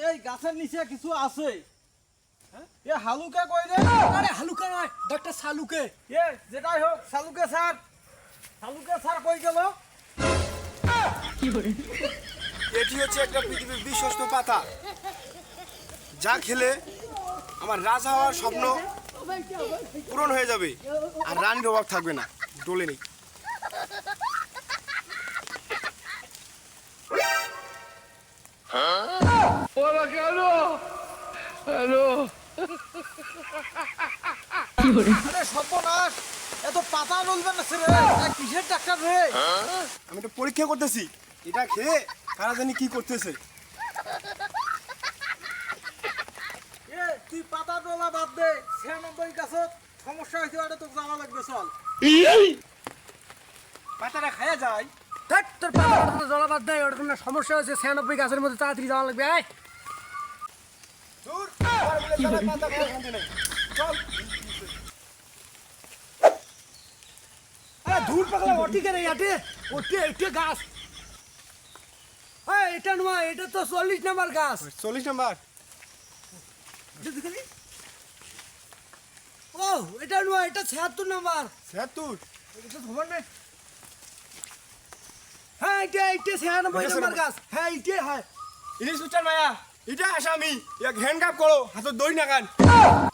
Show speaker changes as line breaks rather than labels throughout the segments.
এই গাছের নিচে কিছু আছে। এ হালুকা কই রে?
আরে হালুকা নয়, ডাক্তার সালুকে।
এ যেটাই হোক সালুকে স্যার। সালুকে স্যার কই গেল?
এটি হচ্ছে একটা পৃথিবীর বিশ্বস্ত পাতা, যা খেলে আমার রাজা হওয়ার স্বপ্ন পূরণ হয়ে যাবে আর রানীর অভাব থাকবে না। ডলে নেই।
আরে সর্বনাশ, এত পাতা নলবে না রে। কিসের ডাক্তার রে?
আমি তো পরীক্ষা করতেছি, এটা খেয়ে কারা জানি কি করতেছে।
এ তুই পাতা তোলা বাদ দে। 96 গাছত সমস্যা হইছে, এটা তো জানা লাগবে। চল
পাতাটা খায়া যায়।
দেখ তোর পাতা জলাবাদ দেয়, ওর কোনো সমস্যা হয়েছে। 96 গাছের মধ্যে তাড়াতাড়ি যাওয়া লাগবে। আয়
দূর, আমার বলে তারা পাতা খাওয়ার শান্তি নেই। চল।
আরে ধুর পাগলা, ওটি কেন ইয়াতে? ওটি এটা গাছ। এই এটা নয়, এটা তো 40 নাম্বার গাছ।
40 নাম্বার।
দেখলি? ও এটা নয়, এটা 76 নাম্বার।
76।
এটা খবর নেই। হ্যাঁ এটা 96 নাম্বার গাছ। হ্যাঁ এটা হয়।
ইলিশ উচ্চার মায়া, এটা আসামি। এক হ্যান্ডকাপ করো, হাতত দড়ি না গান।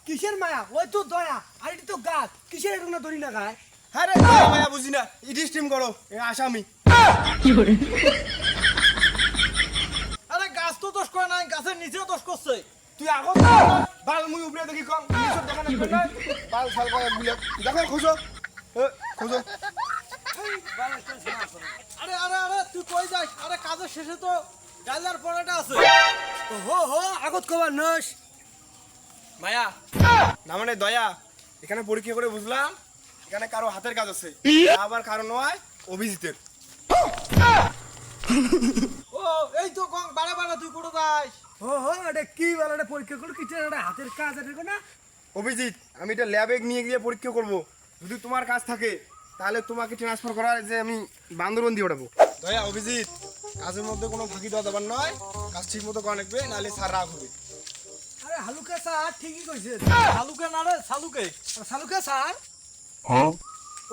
কিসের মায়া? ওই তো দয়া। আর এটা তো গাছ। কিসের এটা না দড়ি না গায়?
আরে দয়া মায়া বুঝি না, ইলিশ টিম করো, এ আসামি।
আরে গাছ তো দোষ করে নাই, গাছের নিচেও দোষ করছে।
তুই আগত বাল মুই উপরে দেখি কম ইলিশর দেখা না কই না বাল ছাল করে বুলে দেখো খোঁজো খোঁজো।
আরে আরে আরে তুই কই যাস? আরে কাজের শেষে তো ডাইলার পড়াটা আছে।
হো হো আগত কবার নস।
মায়া না মানে দয়া, এখানে পরীক্ষা করে বুঝলাম এখানে কারো হাতের কাজ আছে, আবার কারো নয় অভিজিতের।
ও এই তো গং বারে বারে তুই কোথায় যাস?
হো হো এটা কি বলে? এটা পরীক্ষা করে কিসের এটা হাতের কাজ এটা না?
অভিজিৎ, আমি এটা ল্যাবে নিয়ে গিয়ে পরীক্ষা করব। যদি তোমার কাজ থাকে তাহলে তোমাকে ট্রান্সফার করার যে আমি বান্দরবন দিয়ে ওঠাবো। দয়া অভিজিৎ, কাজের মধ্যে কোনো ফাঁকি দেওয়া যাবার নয়, কাজ ঠিক মতো করা লাগবে, নাহলে স্যার রাগ হবে।
আরে হালুকা স্যার ঠিকই কইছে।
হালুকে না রে সালুকে।
হালুকা স্যার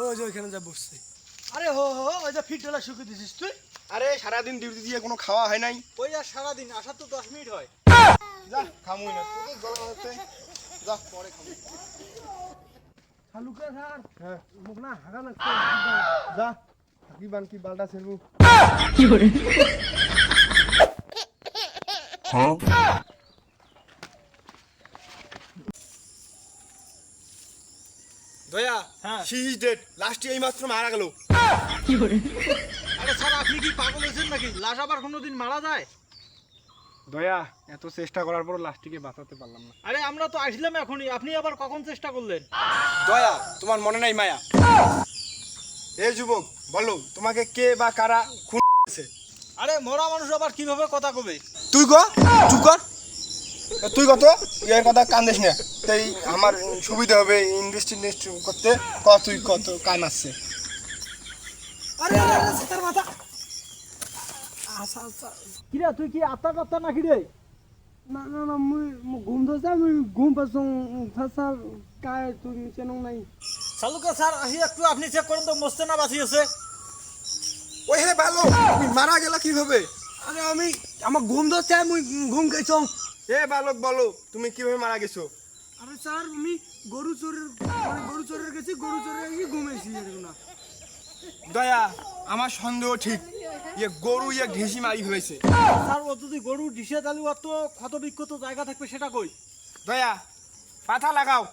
ও যে ওইখানে যা বসছে। আরে হো হো ওই যে ফিটলা শুকিয়ে দিছিস তুই।
আরে সারাদিন ডিউটি দিয়ে কোনো খাওয়া হয় নাই।
ওই আর সারাদিন আসার তো 10 মিনিট হয়।
যা খামুই না, তোদের জল হচ্ছে, যা পরে খাবো।
হালুকা স্যার
হ্যাঁ
মুখ না হাগা না।
যা কি বান কি বালটা ছেড়বো। দয়া
হ্যাঁ।
শি ইজ ডেড, লাস্টে এই মাত্র মারা গেল।
আরে স্যার আপনি কি পাগল হয়েছেন নাকি? লাশ আবার কোনোদিন মারা যায়?
দয়া এত চেষ্টা করার পর লাস্টটিকে বাঁচাতে পারলাম না।
আরে আমরা তো আসলাম এখনই, আপনি আবার কখন চেষ্টা করলেন?
দয়া তোমার মনে নাই মায়া? এই যুবক বলো, তোমাকে কে বা কারা খুন করেছে?
আরে মরা মানুষ আবার কিভাবে কথা কবে?
তুই ক চুপ কর। তুই কত এর কথা কান্দিস না, তাই আমার সুবিধা হবে ইনভেস্টিগেশন করতে। ক তুই কত কান আসছে?
আরে আরে সেটার মাথা। আচ্ছা আচ্ছা
কিরে তুই কি আত্মা টাত্তা নাকি রে?
না না না মুই ঘুম ধরছে। আমি ঘুম পাচ্ছ স্যার কায় তুই চেন নাই।
সালুকে স্যার আসি একটু আপনি চেক করেন তো মরছে না বাঁচিয়েছে।
ওই হে ভালো, তুমি মারা গেলা কিভাবে?
আরে আমি আমার ঘুম ধরছে, মুই ঘুম খাইছ।
এ বালক বলো, তুমি কিভাবে মারা গেছো?
আরে স্যার আমি গরু চোরের গেছি, গরু চোরের গিয়ে ঘুমাইছি এরকম না।
দয়া আমার সন্দেহ ঠিক, ইয়ে গরু ইয়ে ঘেঁষি মারি হয়েছে।
স্যার ও যদি গরু ডিশে তাহলে ওর তো ক্ষত বিক্ষত জায়গা থাকবে, সেটা কই?
দয়া পাতা লাগাও।